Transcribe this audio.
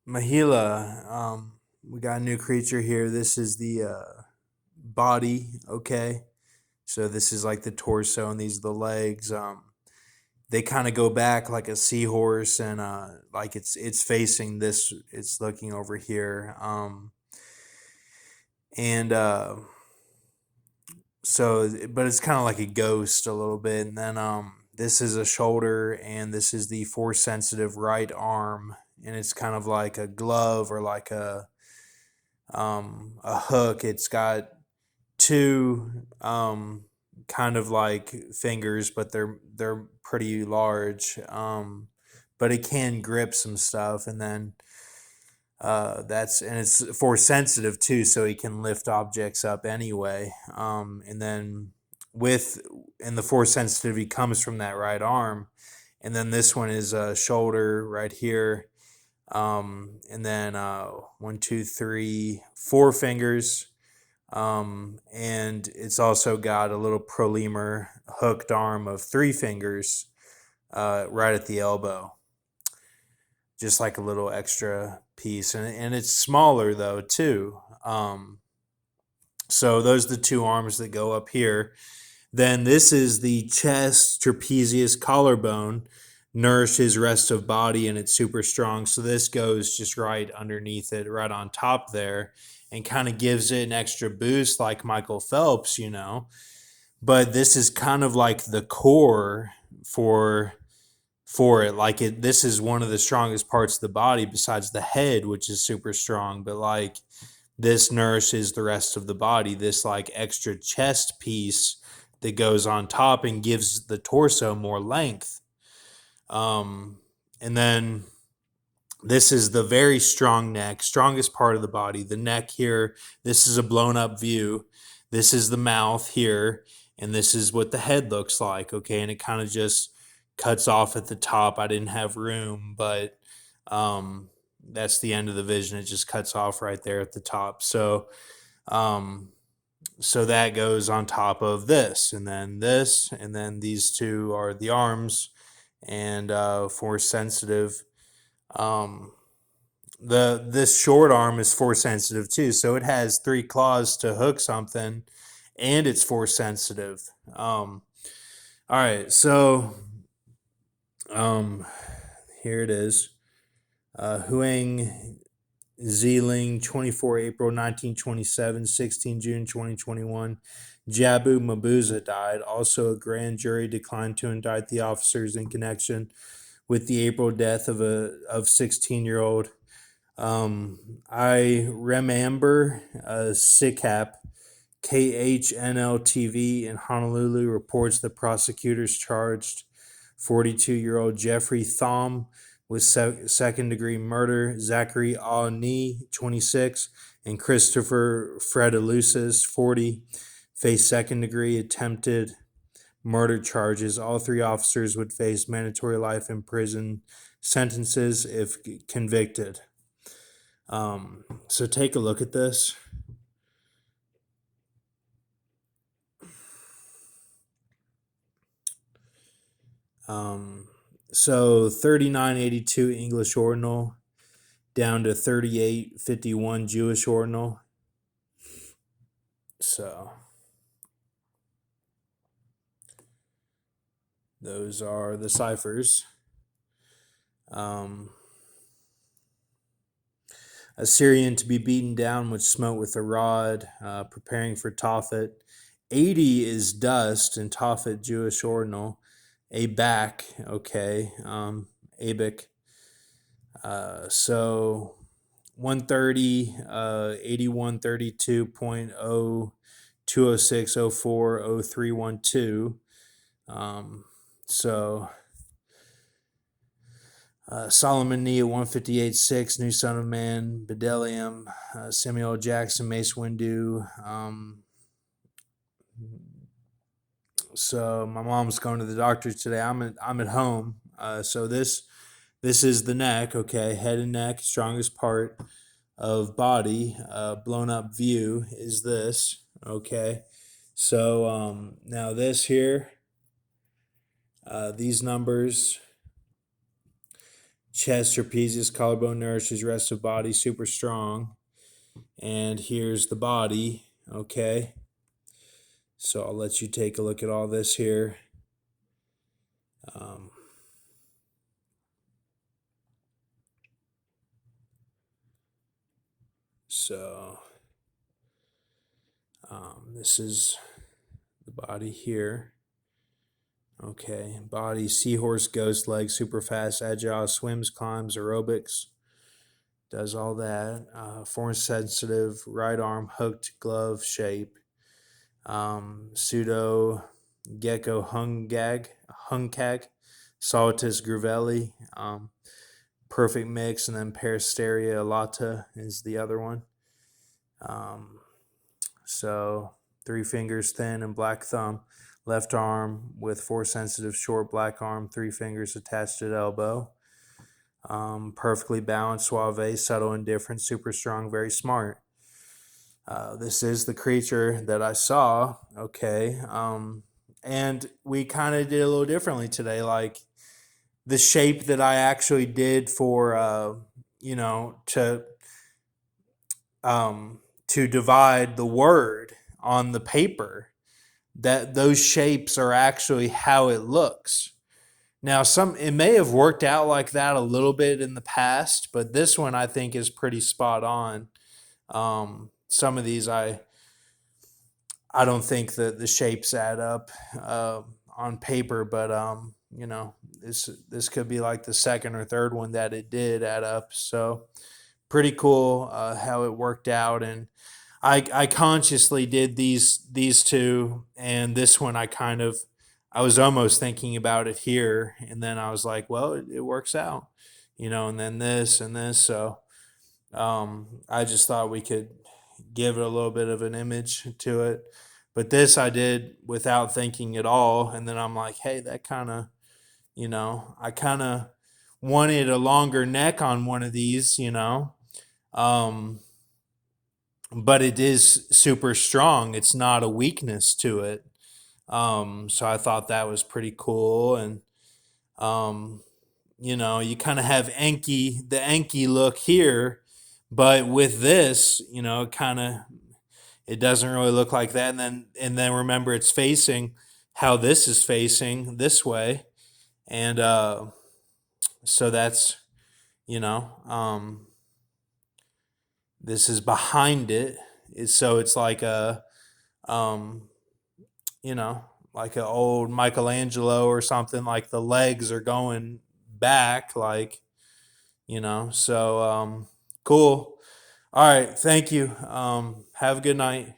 Mahila, we got a new creature here. This is the body, okay? So this is like the torso, and these are the legs. They kind of go back like a seahorse, and like it's facing this. It's looking over here, and so, but it's kind of like a ghost a little bit. And then this is a shoulder, and this is the force sensitive right arm, and it's kind of like a glove or like a hook. It's got two kind of like fingers, but they're pretty large. But it can grip some stuff, and then it's force sensitive too, so he can lift objects up anyway. And then with and the force sensitivity comes from that right arm, and then this one is a shoulder right here, and then one, two, three, four fingers. And it's also got a little prolemur hooked arm of three fingers right at the elbow, just like a little extra piece. And it's smaller though, too. So those are the two arms that go up here. Then this is the chest, trapezius, collarbone, nourishes rest of body, and it's super strong. So this goes just right underneath it, right on top there, and kind of gives it an extra boost like Michael Phelps. But this is kind of like the core for it. Like this is one of the strongest parts of the body besides the head, which is super strong. But like this nourishes the rest of the body. This like extra chest piece that goes on top and gives the torso more length. And then this is the very strong neck, strongest part of the body. The neck here, this is a blown up view. This is the mouth here, and this is what the head looks like, okay? And it kind of just cuts off at the top. I didn't have room, but that's the end of the vision. It just cuts off right there at the top. Um, so that goes on top of this, and then these two are the arms, and force sensitive. Um, the This short arm is force sensitive too, so it has three claws to hook something, and it's force sensitive. All right, so um, here it is. Huang Zeeling, 24 April 1927, 16 June 2021. Jabu Mabuza died. Also, a grand jury declined to indict the officers in connection with the April death of 16-year-old. I remember SICAP KHNL-TV in Honolulu reports the prosecutors charged 42-year-old Jeffrey Thom with second-degree murder, Zachary Ni, 26, and Christopher Fredalusis, 40, face second-degree attempted murder charges. All three officers would face mandatory life in prison sentences if convicted. So take a look at this. So 3982 English ordinal down to 3851 Jewish ordinal. So those are the ciphers. Assyrian to be beaten down with smote with a rod, preparing for Tophet. 80 is dust in Tophet Jewish ordinal. A back, okay, Abic. So 130, 8132.0206040312. So Solomon Nee at 158.6, New Son of Man, Bedelium, Samuel Jackson, Mace Windu. So my mom's going to the doctor today. I'm at home. So this is the neck, okay, head and neck, strongest part of body. Blown up view is this, okay. So now this here, these numbers Chest, trapezius, collarbone nourishes rest of body, super strong. And here's the body. Okay. So I'll let you take a look at all this here. Um, so this is the body here. Okay. Body, seahorse, ghost leg, super fast, agile, swims, climbs, aerobics. Does all that. Force sensitive, right arm, hooked glove shape. Pseudo gecko hungcag, Saltus gruvelli, perfect mix, and then Peristeria lata is the other one. So 3 fingers thin and black thumb, left arm with force sensitive short black arm, 3 fingers attached at elbow. Perfectly balanced, suave, subtle, indifferent, super strong, very smart. This is the creature that I saw. Okay. And we kind of did a little differently today. Like the shape that I actually did for, to divide the word on the paper, that those shapes are actually how it looks. Now, it may have worked out like that a little bit in the past, but this one I think is pretty spot on. Some of these I don't think that the shapes add up on paper, but this could be like the second or third one that it did add up. So pretty cool how it worked out, and I consciously did these two, and this one I was almost thinking about it here, and then I was like, well, it works out, and then this and this, so I just thought we could give it a little bit of an image to it. But this I did without thinking at all. And then I'm like, hey, that kind of, I kind of wanted a longer neck on one of these, Um, but it is super strong. It's not a weakness to it. So I thought that was pretty cool. And, um, you kind of have the Enki look here, but with this, it doesn't really look like that. And then remember, it's facing how this is facing this way, and so that's you know this is behind it. So it's like um, you know like an old Michelangelo or something. Like the legs are going back, like so cool. All right, thank you. Have a good night.